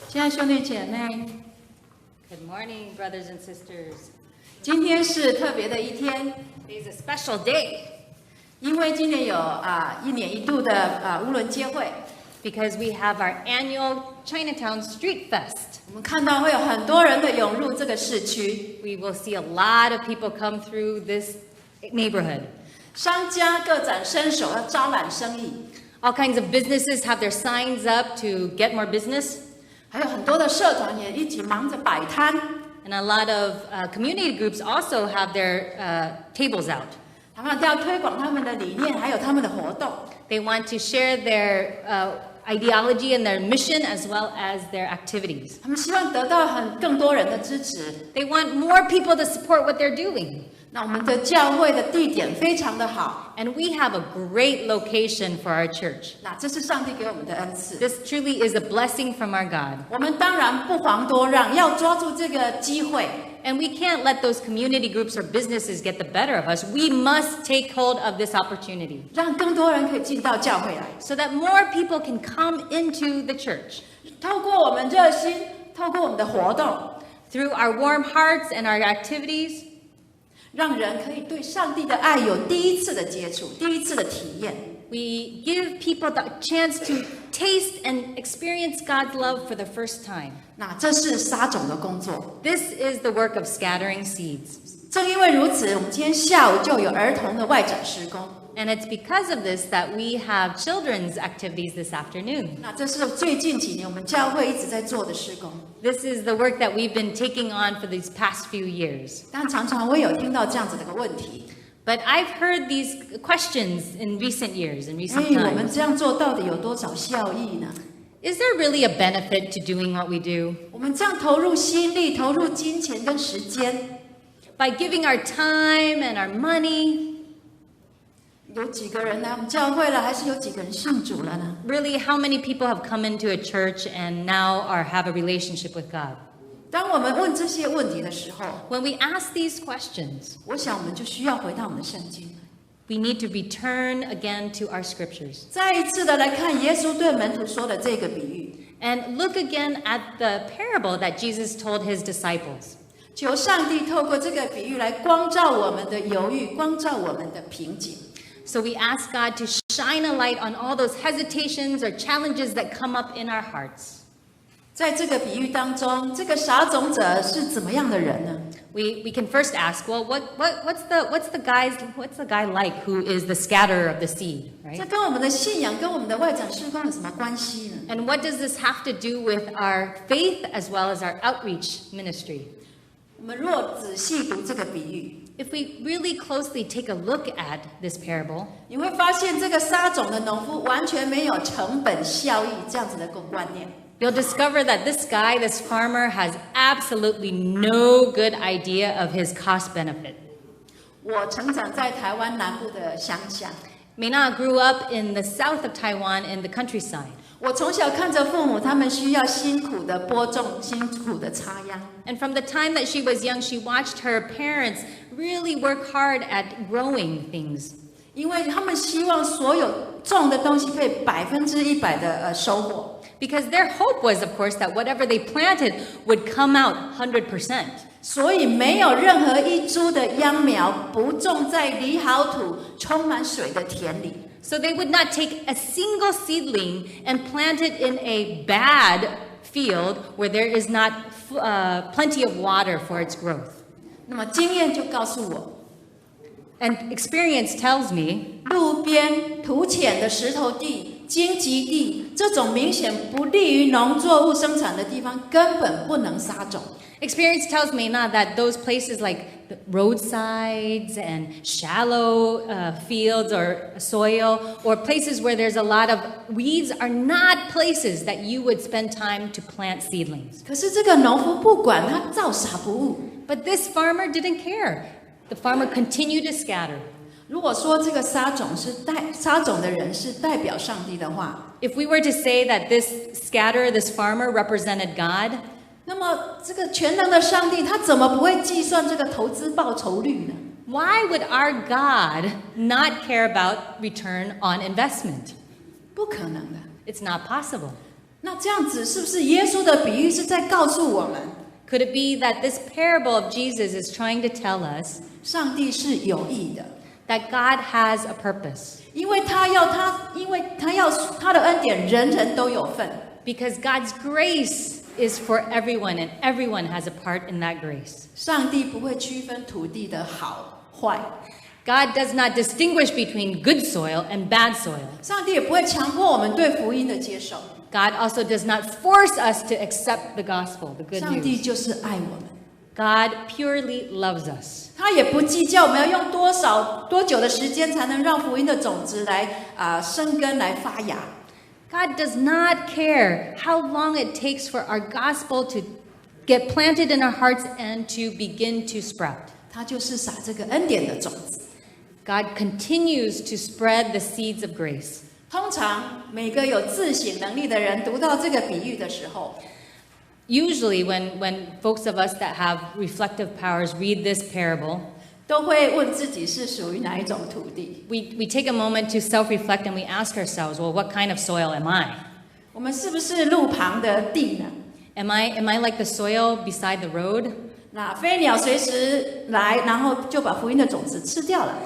亲爱兄弟姐妹， Good morning, brothers and sisters. 今天是特别的一天， Today's a special day 因为今年有一年一度的乌伦街会， because we have our annual Chinatown Street Fest. 我们看到会有很多人的涌入这个市区， We will see a lot of people come through this neighborhood. 商家各展身手，要招揽生意， All kinds of businesses have their signs up to get more business, 还有很多的社团也一起忙着摆摊， and a lot of community groups also have their tables out. 他们都要推广他们的理念，还有他们的活动。 They want to share their ideology and their mission as well as their activities. 他们希望得到更多人的支持。 They want more people to support what they're doing. 那我们的教会的地点非常的好， And we have a great location for our church. 那这是上帝给我们的恩赐。 This truly is a blessing from our God. 我们当然不遑多让，要抓住这个机会。 And we can't let those community groups or businesses get the better of us. We must take hold of this opportunity 让更多人可以进到教会来， so that more people can come into the church. 透过我们热心，透过我们的活动， Through our warm hearts and our activities, 让人可以对上帝的爱有第一次的接触，第一次的体验。 we give people the chance to taste and experience God's love for the first time. 那这是撒种的工作。 This is the work of scattering seeds. 正因为如此，我们今天下午就有儿童的外展施工。 And it's because of this that we have children's activities this afternoon. 那这是最近几年我们教会一直在做的施工。 This is the work that we've been taking on for these past few years. 但常常我也有听到这样子的一个问题： But I've heard these questions in recent years, in recent 我们 times. 这样做到底有多少效益呢？ Is there really a benefit to doing what we do? 我们这样投入心力、投入金钱跟时间， By giving our time and our money, 有几个人来我们教会了，还是有几个人信主了呢？ really, how many people have come into a church and now have a relationship with God? 当我们问这些问题的时候， When we ask these questions, 我想我们就需要回到我们的圣经， we need to return again to our scriptures 再一次的来看耶稣对门徒说的这个比喻。 and look again at the parable that Jesus told his disciples. 求上帝透过这个比喻来光照我们的犹豫，光照我们的瓶颈。 So we ask God to shine a light on all those hesitations or challenges that come up in our hearts. 在这个比喻当中，这个撒种者是怎么样的人呢？ We can first ask, well, what's the guy like who is the scatterer of the seed, 这 right? 跟我们的信仰、跟我们的外展事工有什么关系呢？ And what does this have to do with our faith as well as our outreach ministry? 我们若仔细读这个比喻， If we really closely take a look at this parable, 你会发现这个撒种的农夫完全没有成本效益这样子的观念。 you'll discover that this guy, this farmer, has absolutely no good idea of his cost benefit. 我成长在台湾南部的乡下， Meina grew up in the south of Taiwan in the countryside. 我从小看着父母他们需要辛苦的播种、辛苦的插秧。 And from the time that she was young, she watched her parents really work hard at growing things. 因为他们希望所有种的东西可以100%的收获， Because their hope was, of course, that whatever they planted would come out 100%. 所以没有任何一株的秧苗不种在理好土、充满水的田里。 So they would not take a single seedling and plant it in a bad field where there is not plenty of water for its growth. 那么经验就告诉我， And experience tells me 路边土浅的石头地、荆棘地，这种明显不利于农作物生产的地方，根本不能撒种。 Experience tells me now that those places like the roadsides and shallow fields or soil or places where there's a lot of weeds are not places that you would spend time to plant seedlings. 可是这个农夫不管，他照傻不误。 But this farmer didn't care. The farmer continued to scatter. 如果说这个撒种的人是代表上帝的话， If we were to say that this scatterer, this farmer represented God, 那么这个全能的上帝他怎么不会计算这个投资报酬率呢？ why would our God not care about return on investment? 不可能的。It's not possible. 那这样子是不是耶稣的比喻是在告诉我们， Could it be that this parable of Jesus is trying to tell us 上帝是有意的， that God has a purpose? 因为他要他的恩典人人都有份。 Because God's grace is for everyone, and everyone has a part in that grace. 上帝不会区分土地的好坏， God does not distinguish between good soil and bad soil. 上帝也不会强迫我们对福音的接受。 God also does not force us to accept the gospel, the good 上帝 news. 就是爱我们， God purely loves us. 他也不计较我们要用多久的时间才能让福音的种子来生根来发芽。 God does not care how long it takes for our gospel to get planted in our hearts and to begin to sprout. 他就是撒这个恩典的种子。 God continues to spread the seeds of grace. 通常每个有自省能力的人读到这个比喻的时候， Usually, when folks of us that have reflective powers read this parable, 都会问自己是属于哪一种土地。 we take a moment to self-reflect and we ask ourselves, well, what kind of soil am I? 我们是不是路旁的地呢？ Am I like the soil beside the road? 那飞鸟随时来，然后就把福音的种子吃掉了。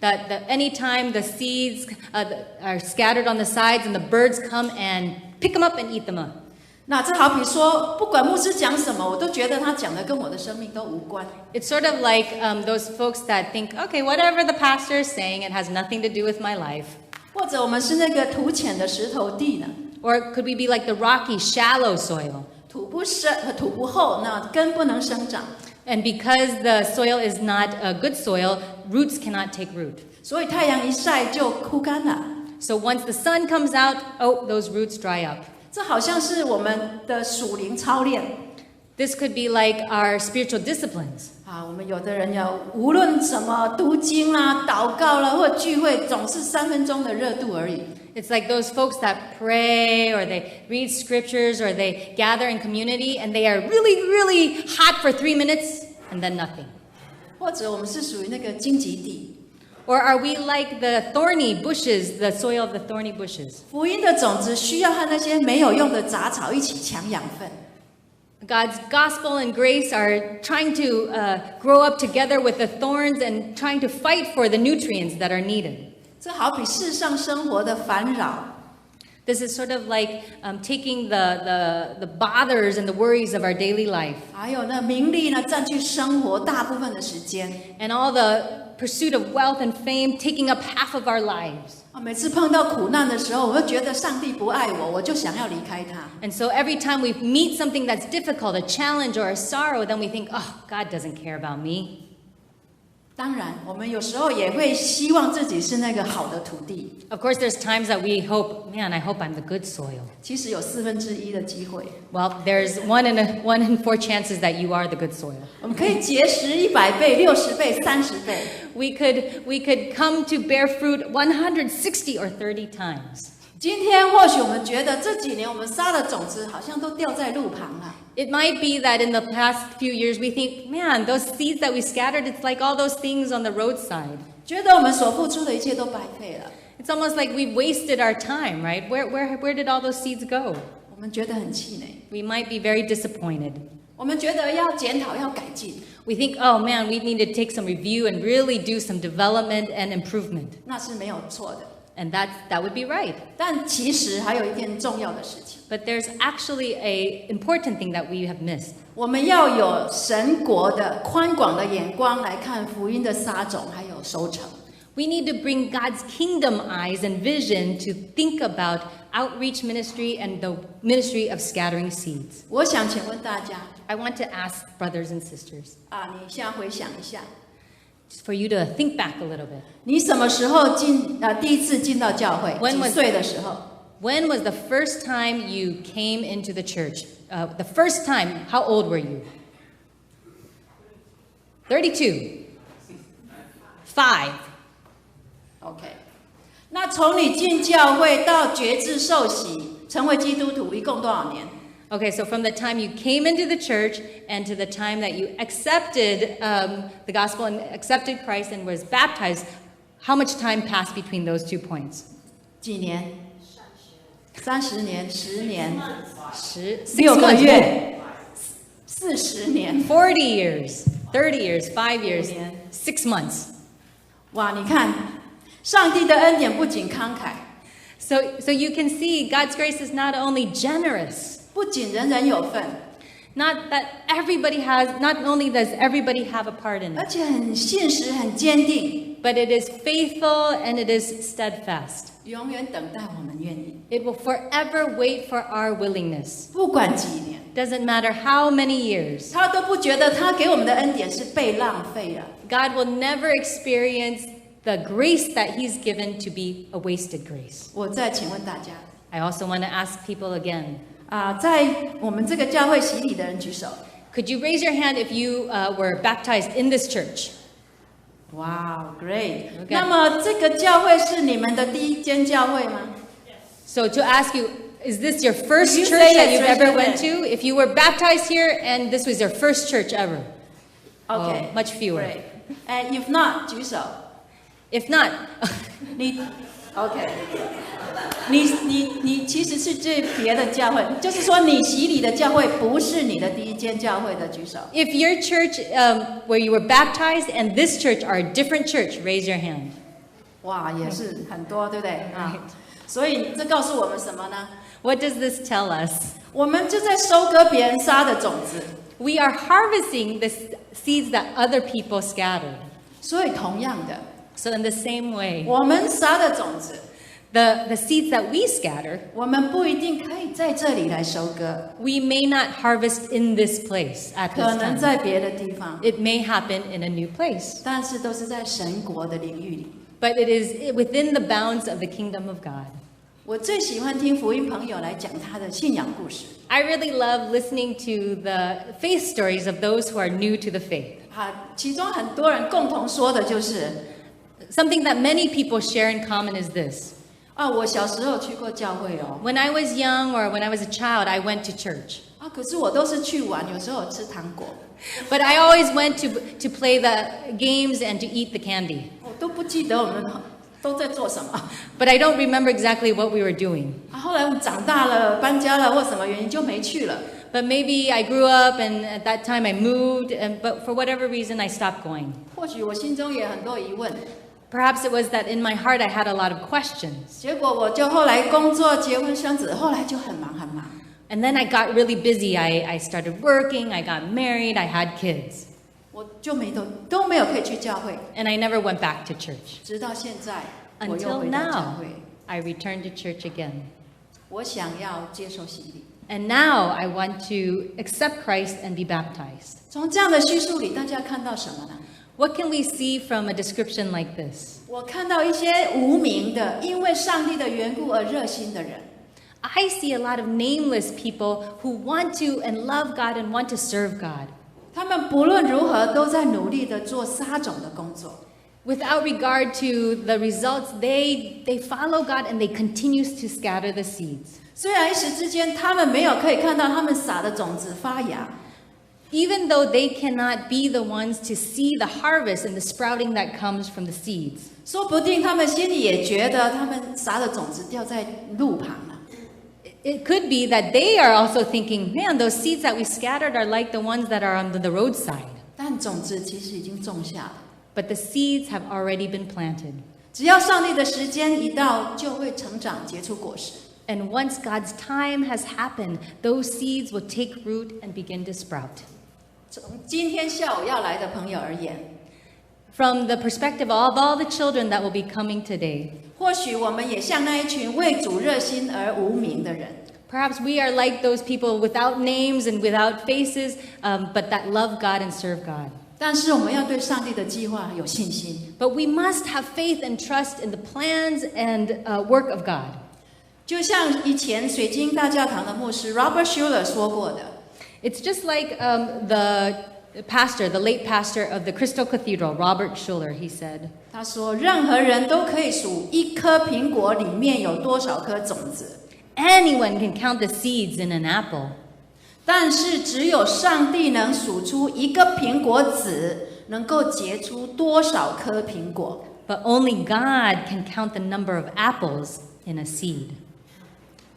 That anytime the seeds are scattered on the sides and the birds come and pick them up and eat them up. 那这好比说，不管牧师讲什么，我都觉得他讲的跟我的生命都无关。 It's sort of like those folks that think, okay, whatever the pastor is saying, it has nothing to do with my life. 或者我们是那个土浅的石头地呢？ Or could we be like the rocky, shallow soil? 土不深，土不厚，那根不能生长， And because the soil is not a good soil, roots cannot take root. 所以太阳一晒就枯干了。 So once the sun comes out, oh, those roots dry up. 这好像是我们的属灵操练 This could be like our spiritual disciplines. 啊。我们有的人要无论什么读经啦、祷告啦或聚会，总是3分钟的热度而已。 It's like those folks that pray or they read scriptures or they gather in community and they are really, really hot for 3 minutes and then nothing. 或者我们是属于那个荆棘地， Or are we like the thorny bushes, the soil of the thorny bushes? 福音的种子需要和那些没有用的杂草一起抢养分。 God's gospel and grace are trying to grow up together with the thorns and trying to fight for the nutrients that are needed. 这好比世上生活的烦扰， This is sort of like taking the bothers and the worries of our daily life 还有那名利呢，占据生活大部分的时间。 and all the pursuit of wealth and fame taking up half of our lives. 啊，每次碰到苦难的时候，我就觉得上帝不爱我，我就想要离开他。 And so every time we meet something that's difficult, a challenge or a sorrow, then we think, oh, God doesn't care about me. 当然，我们有时候也会希望自己是那个好的土地。 Of course, there's times that we hope, man, I hope I'm the good soil. 其实有1/4的机会， Well, there's 1 in 4 chances that you are the good soil. 我们可以结实100倍、60倍、30倍。 We could come to bear fruit 160 or 30 times. 今天或许我们觉得这几年我们撒的种子好像都掉在路旁了。 It might be that in the past few years we think, man, those seeds that we scattered, it's like all those things on the roadside. 觉得我们所付出的一切都白费了， It's almost like we've wasted our time, right? Where did all those seeds go? 我们觉得很气馁， We might be very disappointed. 我们觉得要检讨、要改进， We think, oh man, we need to take some review and really do some development and improvement. 那是没有错的。 And that would be right. 但其实还有一件重要的事情， But there's actually a important thing that we have missed. 我们要有神国的宽广的眼光来看福音的撒种还有收成。 We need to bring God's kingdom eyes and vision to think about outreach ministry and the ministry of scattering seeds. 我想请问大家 I want to ask brothers and sisters 啊，你现在回想一下， for you to think back a little bit. 你什么时候第一次进到教会？ When 几 was- 岁的时候？ When was the first time you came into the church? The first time, how old were you? 32. 5. OK，那从你进教会到决志受洗，成为基督徒，一共多少年？ Okay, so from the time you came into the church and to the time that you accepted the gospel and accepted Christ and was baptized, how much time passed between those 2 points? 几年？ 30年、10年、 6 6个 months, 月、40年。40 years, 30 years, 5 years, 5年。 6 months. 哇，你看，上帝的恩典不仅慷慨， So you can see God's grace is not only generous, 不仅人人有份， not only does everybody have a part in 而 it, 且很信实、很坚定， but it is faithful and it is steadfast. 永远等待我们愿意。 It will forever wait for our willingness. 不管几年， Doesn't matter how many years. 他都不觉得他给我们的恩典是被浪费了。 God will never experience the grace that He's given to be a wasted grace. 我再请问大家， I also want to ask people again. 在我们这个教会洗礼的人举手。 Could you raise your hand if you were baptized in this church? 哇、great！ Okay. 那么这个教会是你们的第一间教会吗？ So to ask you, is this your first If you church say that yes, you've raise ever your went hand. to? If you were baptized here and this was your first church ever? OK， much fewer. Great. If not，举手。 If not, 你 OK， 你其实是去别的教会，就是说你洗礼的教会不是你的第一间教会的，举手。 if your church where you were baptized and this church are a different church, raise your hand. 哇，也是很多，对不对啊？所以这告诉我们什么呢？ What does this tell us? 我们就在收割别人撒的种子。 We are harvesting the seeds that other people scattered. 所以同样的， So in the same way, 我们撒的种子， the seeds that we scatter, 我们不一定可以在这里来收割， we may not harvest in this place at 可 this 能 time. 在别的地方， It may happen in a new place, 但是都是在神国的领域里。 but it is within the bounds of the kingdom of God. 我最喜欢听福音朋友来讲他的信仰故事。 I really love listening to the faith stories of those who are new to the faith. 其中很多人共同说的就是， Something that many people share in common is this. 我小时候去过教会哦， When I was young or when I was a child, I went to church. 可是我都是去玩，有时候吃糖果， But I always went to play the games and to eat the candy. 我都不记得我们都在做什么。 But I don't remember exactly what we were doing. 后来我们长大了，搬家了，或什么原因就没去了。 But maybe I grew up and at that time I moved, but for whatever reason I stopped going. 或许我心中也很多疑问， Perhaps it was that in my heart I had a lot of questions. 结果我就后来工作、结婚、生子，后来就很忙很忙。 And then I got really busy. I started working, I got married, I had kids. 我就都没有可以去教会， And I never went back to church. 直到现在我又 Until 回到教 now, 会。 I returned to church again. 我想要接受洗礼。 And now I want to accept Christ and be baptized. 从这样的叙述里，大家看到什么呢？ What can we see from a description like this? 我看到一些无名的，因为上帝的缘故而热心的人。 I see a lot of nameless people who want to and love God and want to serve God. 他们不论如何都在努力的做撒种的工作。 Without regard to the results, they follow God and they continue to scatter the seeds. 虽然一时之间他们没有可以看到他们撒的种子发芽， Even though they cannot be the ones to see the harvest and the sprouting that comes from the seeds. 说不定他们心里也觉得他们撒的种子掉在路旁了。 It could be that they are also thinking, man, those seeds that we scattered are like the ones that are on the roadside. 但种子其实已经种下了， But the seeds have already been planted. 只要上帝的时间一到，就会成长结出果实。 And once God's time has happened, those seeds will take root and begin to sprout. 从今天下午要来的朋友而言， From the perspective of all the children that will be coming today, 或许我们也像那一群为主热心而无名的人。 perhaps we are like those people without names and without faces, but that love God and serve God. 但是我们要对上帝的计划有信心， But we must have faith and trust in the plans and work of God. 就像以前水晶大教堂的牧师 Robert Schuller 说过的， It's just like the late pastor of the Crystal Cathedral, Robert Schuller, he said, 他说任何人都可以数一颗苹果里面有多少颗种子， anyone can count the seeds in an apple. 但是只有上帝能数出一个苹果籽能够结出多少颗苹果。 But only God can count the number of apples in a seed.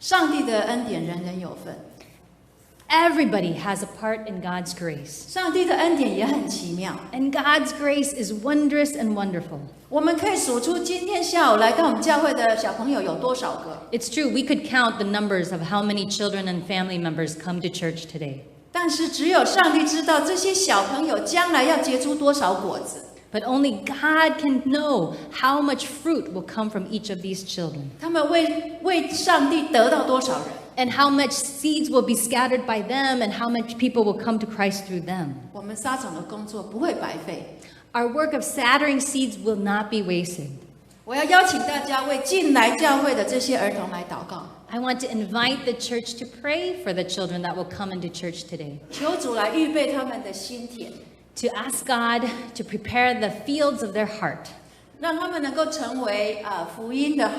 上帝的恩典人人有份， Everybody has a part in God's grace. 上帝的恩典也很奇妙。 And God's grace is wondrous and wonderful. 我们可以数出今天下午来到我们教会的小朋友有多少个， It's true, we could count the numbers of how many children and family members come to church today. 但是只有上帝知道这些小朋友将来要结出多少果子。 But only God can know how much fruit will come from each of these children. 他们为上帝得到多少人？ And how much seeds will be scattered by them and how much people will come to Christ through them. 我们撒种的工作不会白费。 Our work of scattering seeds will not be wasted. 我要邀请大家为进来教会的这些儿童来祷告， I want to invite the church to pray for the children that will come into church today. 求主来预备他们的心田， To ask God to prepare the fields of their heart. 让他们能够成为福音的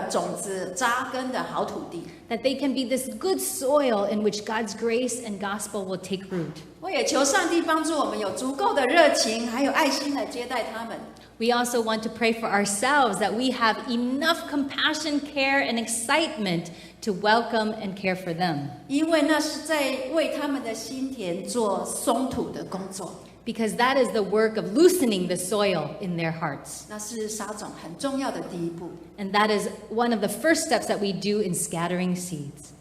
种子扎根的好土地。 That they can be this good soil in which God's grace and gospel will take root. 我也求上帝帮助我们有足够的热情还有爱心来接待他们。 We also want to pray for ourselves that we have enough compassion, care, and excitement to welcome and care for them. 因为那是在为他们的心田做松土的工作， Because that is the work of loosening the soil in their hearts. 那是撒种很重要的第一步。 And that is one of the first steps that we do in scattering seeds.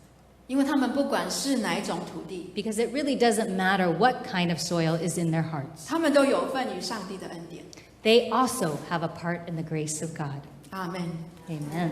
因为他们不管是哪一种土地， Because it really doesn't matter what kind of soil is in their hearts. 他们都有份于上帝的恩典。 They also have a part in the grace of God. 阿门。 Amen.